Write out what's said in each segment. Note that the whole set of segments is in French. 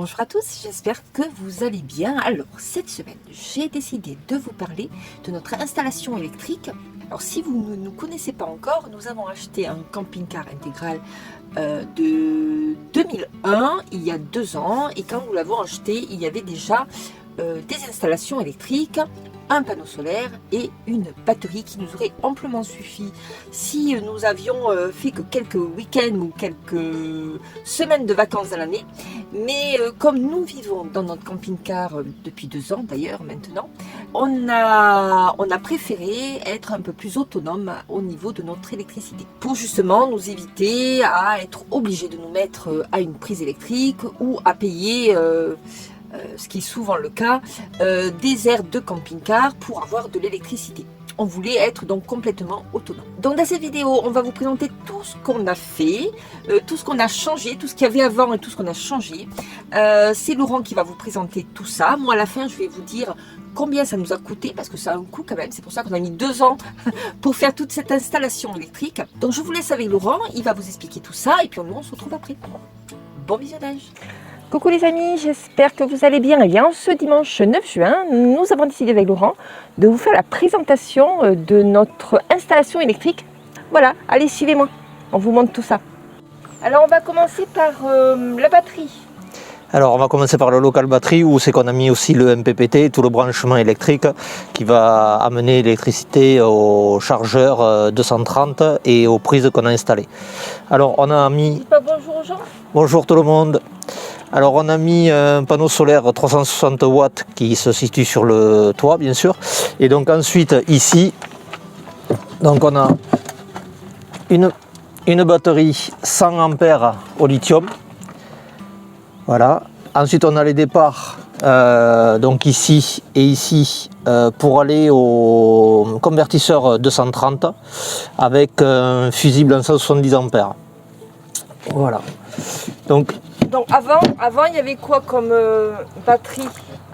Bonjour à tous, j'espère que vous allez bien. Alors, cette semaine, j'ai décidé de vous parler de notre installation électrique. Alors, si vous ne nous connaissez pas encore, nous avons acheté un camping-car intégral de 2001, il y a 2 ans. Et quand nous l'avons acheté, il y avait déjà des installations électriques, un panneau solaire et une batterie qui nous aurait amplement suffi si nous avions fait que quelques week-ends ou quelques semaines de vacances à l'année. Mais comme nous vivons dans notre camping-car depuis 2 ans d'ailleurs maintenant, on a préféré être un peu plus autonome au niveau de notre électricité pour justement nous éviter à être obligés de nous mettre à une prise électrique ou à payer ce qui est souvent le cas, des aires de camping-car pour avoir de l'électricité. On voulait être donc complètement autonome. Donc dans cette vidéo, on va vous présenter tout ce qu'on a fait, tout ce qu'on a changé, tout ce qu'il y avait avant et tout ce qu'on a changé. C'est Laurent qui va vous présenter tout ça. Moi à la fin, je vais vous dire combien ça nous a coûté, parce que ça a un coût quand même. C'est pour ça qu'on a mis 2 ans pour faire toute cette installation électrique. Donc je vous laisse avec Laurent, il va vous expliquer tout ça et puis nous on se retrouve après. Bon visionnage. Coucou les amis, j'espère que vous allez bien. Et bien, ce dimanche 9 juin, nous avons décidé avec Laurent de vous faire la présentation de notre installation électrique. Voilà, allez, suivez-moi, on vous montre tout ça. Alors, on va commencer par la batterie. Alors on va commencer par le local batterie où c'est qu'on a mis aussi le MPPT, tout le branchement électrique qui va amener l'électricité au chargeur 230 et aux prises qu'on a installées. Alors on a mis... Dites pas bonjour aux gens. Bonjour tout le monde. Alors on a mis un panneau solaire 360 watts qui se situe sur le toit bien sûr. Et donc ensuite ici, donc on a une batterie 100 ampères au lithium. Voilà. Ensuite on a les départs donc ici et ici pour aller au convertisseur 230 avec un fusible en 170 ampères. Voilà. Donc avant il y avait quoi comme batterie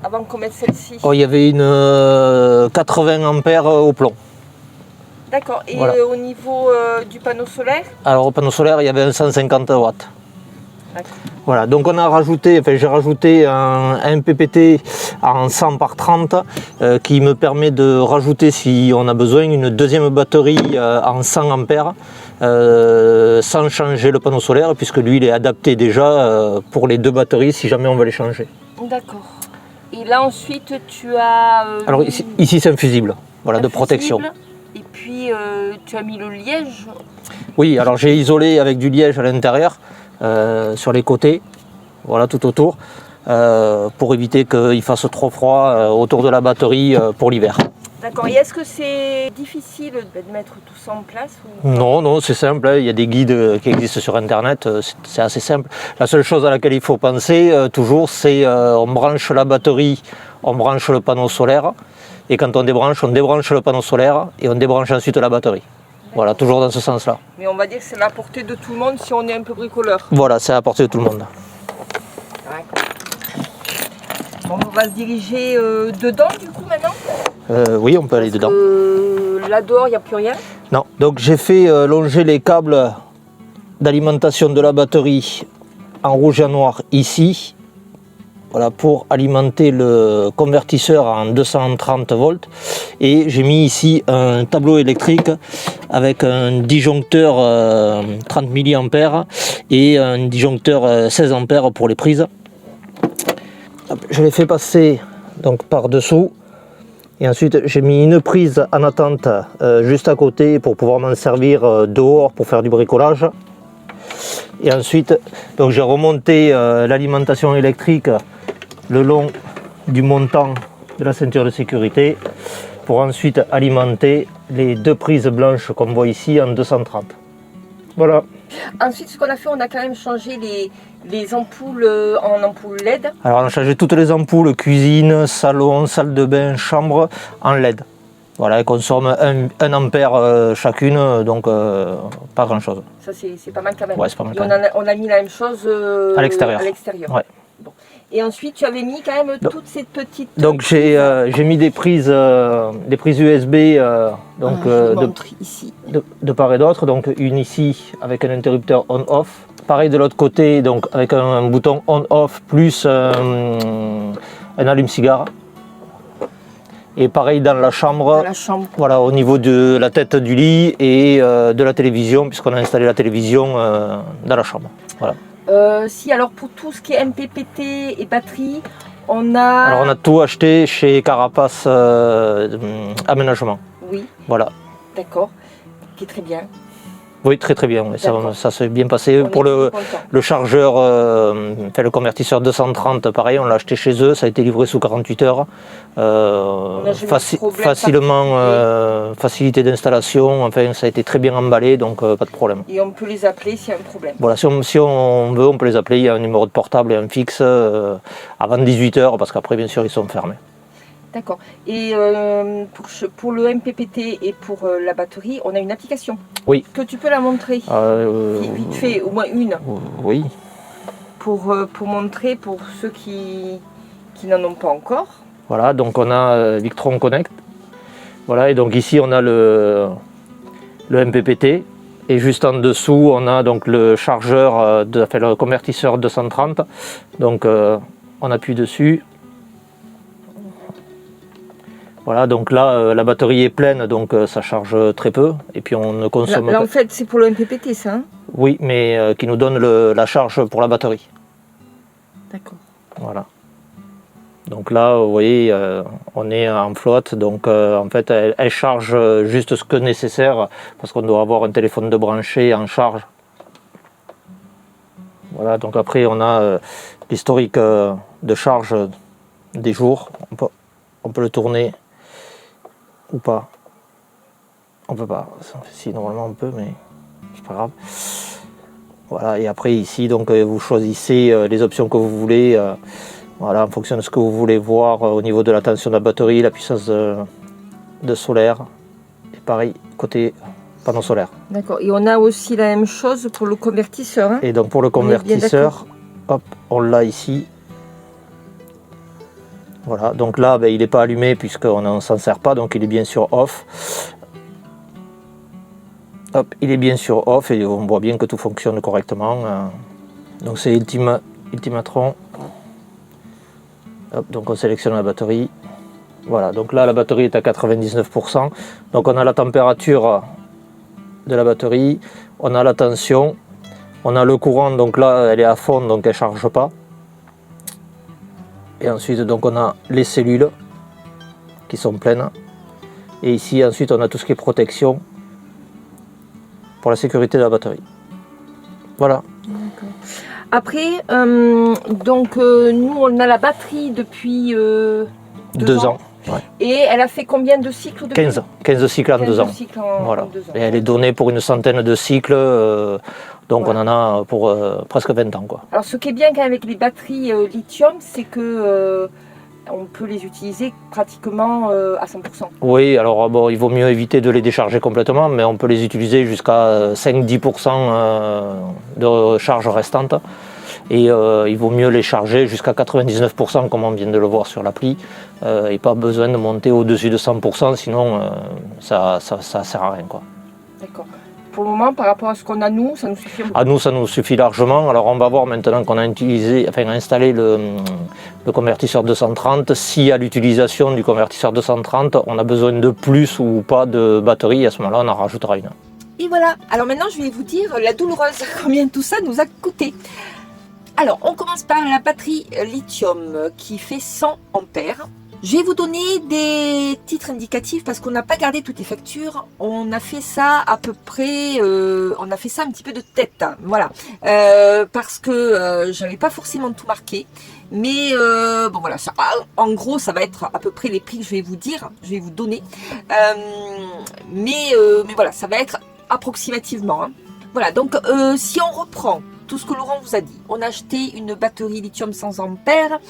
avant qu'on mette celle-ci? il y avait une 80 ampères au plomb. D'accord, et voilà. Au niveau du panneau solaire? Alors au panneau solaire il y avait un 150 watts. D'accord. Voilà, donc on a rajouté, j'ai rajouté un MPPT en 100 par 30 qui me permet de rajouter, si on a besoin, une deuxième batterie en 100 ampères sans changer le panneau solaire, puisque lui il est adapté déjà pour les 2 batteries si jamais on veut les changer. D'accord. Et là ensuite tu as... Alors ici c'est un fusible, voilà, de protection. Et puis tu as mis le liège. Oui, alors j'ai isolé avec du liège à l'intérieur. Sur les côtés, voilà, tout autour, pour éviter qu'il fasse trop froid autour de la batterie pour l'hiver. D'accord, et est-ce que c'est difficile de mettre tout ça en place ou... Non, c'est simple, il y a des guides qui existent sur internet, c'est assez simple. La seule chose à laquelle il faut penser toujours, c'est on branche la batterie, on branche le panneau solaire, et quand on débranche le panneau solaire et on débranche ensuite la batterie. Voilà, toujours dans ce sens-là. Mais on va dire que c'est à la portée de tout le monde si on est un peu bricoleur. Voilà, c'est à la portée de tout le monde. Bon, on va se diriger dedans du coup maintenant. Oui, on peut aller dedans. Là dehors, il n'y a plus rien. Non, donc j'ai fait longer les câbles d'alimentation de la batterie en rouge et en noir ici. Voilà, pour alimenter le convertisseur en 230 volts. Et j'ai mis ici un tableau électrique avec un disjoncteur 30 mA et un disjoncteur 16 ampères pour les prises. Je l'ai fait passer donc par dessous. Et ensuite j'ai mis une prise en attente juste à côté pour pouvoir m'en servir dehors pour faire du bricolage. Et ensuite donc j'ai remonté l'alimentation électrique le long du montant de la ceinture de sécurité pour ensuite alimenter les 2 prises blanches qu'on voit ici en 230. Voilà. Ensuite, ce qu'on a fait, on a quand même changé les ampoules en ampoules LED. Alors on a changé toutes les ampoules, cuisine, salon, salle de bain, chambre en LED. Voilà, elles consomment 1 ampère chacune, donc pas grand chose. Ça c'est pas mal quand même. Ouais, c'est pas mal Et quand même. on a mis la même chose à l'extérieur. À l'extérieur. Ouais. Bon. Et ensuite, tu avais mis quand même toutes ces petites... Donc j'ai mis des prises USB je montre ici. de part et d'autre. Donc une ici avec un interrupteur on-off. Pareil de l'autre côté, donc avec un bouton on-off plus un allume-cigare. Et pareil dans la chambre, voilà, au niveau de la tête du lit et de la télévision, puisqu'on a installé la télévision dans la chambre. Voilà. Alors pour tout ce qui est MPPT et batterie, on a... Alors on a tout acheté chez Carapace Aménagement. Oui. Voilà. D'accord. Qui est très bien. Oui, très très bien. Ça s'est bien passé. Pour le chargeur, le convertisseur 230, pareil, on l'a acheté chez eux, ça a été livré sous 48 heures. Facilement, facilité d'installation, enfin ça a été très bien emballé, donc pas de problème. Et on peut les appeler s'il y a un problème. Voilà, si on veut, on peut les appeler, il y a un numéro de portable et un fixe avant 18 heures, parce qu'après bien sûr ils sont fermés. D'accord. Et pour le MPPT et pour la batterie, on a une application. Oui. Que tu peux la montrer vite fait, au moins une. Oui. Pour montrer pour ceux qui n'en ont pas encore. Voilà, donc on a Victron Connect. Voilà, et donc ici on a le MPPT. Et juste en dessous, on a donc le chargeur, le convertisseur 230. Donc on appuie dessus. Voilà, donc là, la batterie est pleine, donc ça charge très peu. Et puis on ne consomme pas. Là en fait, c'est pour le MPPT, ça hein? Oui, mais qui nous donne la charge pour la batterie. D'accord. Voilà. Donc là, vous voyez, on est en flotte, donc en fait, elle charge juste ce que nécessaire, parce qu'on doit avoir un téléphone de branché en charge. Voilà, donc après, on a l'historique de charge des jours. On peut le tourner ou pas. On peut pas. Si, normalement on peut, mais c'est pas grave. Voilà, et après ici, donc vous choisissez les options que vous voulez. Voilà, en fonction de ce que vous voulez voir au niveau de la tension de la batterie, la puissance de solaire. Et pareil, côté panneau solaire. D'accord. Et on a aussi la même chose pour le convertisseur. Hein, et donc pour le convertisseur, hop, on l'a ici. Voilà, donc là, il n'est pas allumé puisqu'on ne s'en sert pas, donc il est bien sûr off. Hop, il est bien sûr off et on voit bien que tout fonctionne correctement. Donc c'est Ultimatron. Hop, donc on sélectionne la batterie. Voilà, donc là la batterie est à 99%. Donc on a la température de la batterie, on a la tension, on a le courant, donc là elle est à fond, donc elle ne charge pas. Et ensuite donc on a les cellules qui sont pleines. Et ici ensuite on a tout ce qui est protection pour la sécurité de la batterie. Voilà. Après, nous on a la batterie depuis 2 ans. Ouais. Et elle a fait combien de cycles depuis 15 cycles en 2 ans. Voilà. Et elle est donnée pour une centaine de cycles, donc voilà. On en a pour presque 20 ans. Quoi. Alors ce qui est bien quand même avec les batteries lithium, c'est que on peut les utiliser pratiquement à 100%. Oui, alors il vaut mieux éviter de les décharger complètement, mais on peut les utiliser jusqu'à 5-10% de charge restante. Et il vaut mieux les charger jusqu'à 99% comme on vient de le voir sur l'appli, et pas besoin de monter au-dessus de 100%, sinon ça sert à rien. Quoi. D'accord. Pour le moment, par rapport à ce qu'on a nous, ça nous suffit. À nous, ça nous suffit largement. Alors on va voir maintenant qu'on a installé le convertisseur 230, si à l'utilisation du convertisseur 230, on a besoin de plus ou pas de batterie, à ce moment-là, on en rajoutera une. Et voilà, alors maintenant je vais vous dire la douloureuse, combien tout ça nous a coûté. Alors, on commence par la batterie lithium qui fait 100 ampères. Je vais vous donner des titres indicatifs parce qu'on n'a pas gardé toutes les factures. On a fait ça à peu près, on a fait ça un petit peu de tête, hein, voilà. Parce que j'avais pas forcément tout marqué. Mais bon voilà, ça, en gros ça va être à peu près les prix que je vais vous dire, je vais vous donner. Mais voilà, ça va être approximativement. Hein. Voilà, donc si on reprend tout ce que Laurent vous a dit, on a acheté une batterie lithium 100 ampères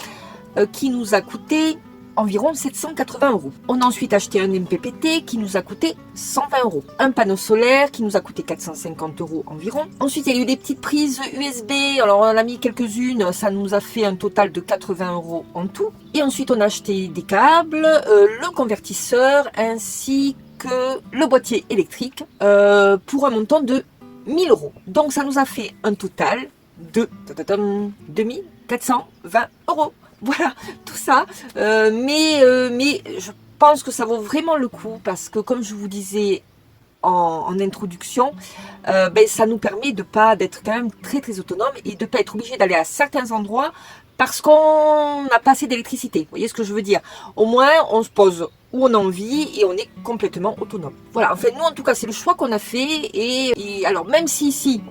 qui nous a coûté environ 780 €. On a ensuite acheté un MPPT qui nous a coûté 120 €. Un panneau solaire qui nous a coûté 450 € environ. Ensuite, il y a eu des petites prises USB. Alors, on en a mis quelques-unes. Ça nous a fait un total de 80 € en tout. Et ensuite, on a acheté des câbles, le convertisseur ainsi que le boîtier électrique pour un montant de 1000 €. Donc, ça nous a fait un total de 2420 €. Voilà, tout ça. Mais je pense que ça vaut vraiment le coup parce que, comme je vous disais en introduction, ça nous permet de pas d'être quand même très très autonome et de pas être obligé d'aller à certains endroits parce qu'on n'a pas assez d'électricité. Vous voyez ce que je veux dire? Au moins, on se pose où on a envie et on est complètement autonome. Voilà, enfin nous en tout cas, c'est le choix qu'on a fait. Et alors, même si ici,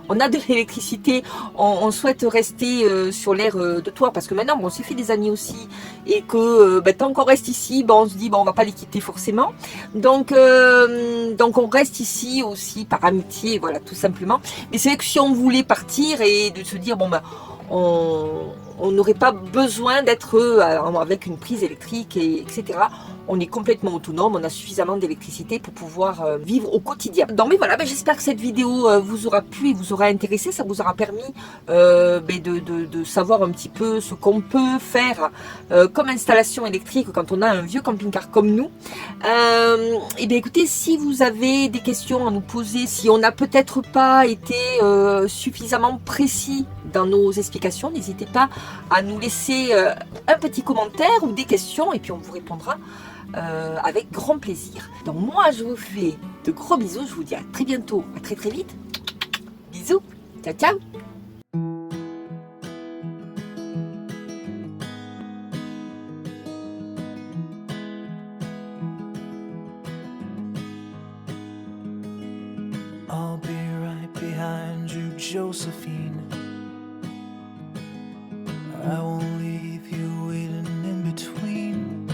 on a de l'électricité, on souhaite rester sur l'air de toit parce que maintenant, on s'est fait des amis aussi et que tant qu'on reste ici, on se dit on va pas les quitter forcément. Donc on reste ici aussi par amitié, voilà, tout simplement. Mais c'est vrai que si on voulait partir et de se dire on n'aurait pas besoin d'être avec une prise électrique, etc. On est complètement autonome, on a suffisamment d'électricité pour pouvoir vivre au quotidien. Donc mais voilà, j'espère que cette vidéo vous aura plu et vous aura intéressé, ça vous aura permis de savoir un petit peu ce qu'on peut faire comme installation électrique quand on a un vieux camping-car comme nous. Et bien écoutez, si vous avez des questions à nous poser, si on n'a peut-être pas été suffisamment précis dans nos explications, n'hésitez pas à nous laisser un petit commentaire ou des questions et puis on vous répondra avec grand plaisir. Donc moi je vous fais de gros bisous, je vous dis à très bientôt, à très très vite. Bisous, ciao ciao. I'll be right behind you, Josephine. I won't leave you waiting in between.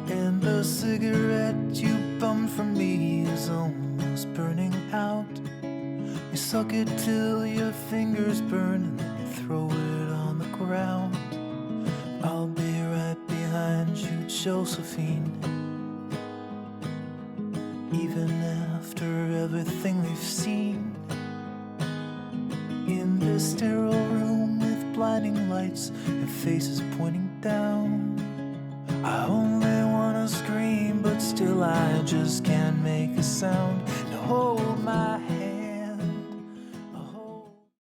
And the cigarette you bummed from me is almost burning out. You suck it till your fingers burn and then you throw it on the ground. I'll be right behind you, Josephine. Even after everything we've seen in this sterile room with blinding lights and faces pointing down, I only wanna scream, but still I just can't make a sound. Now hold my hand.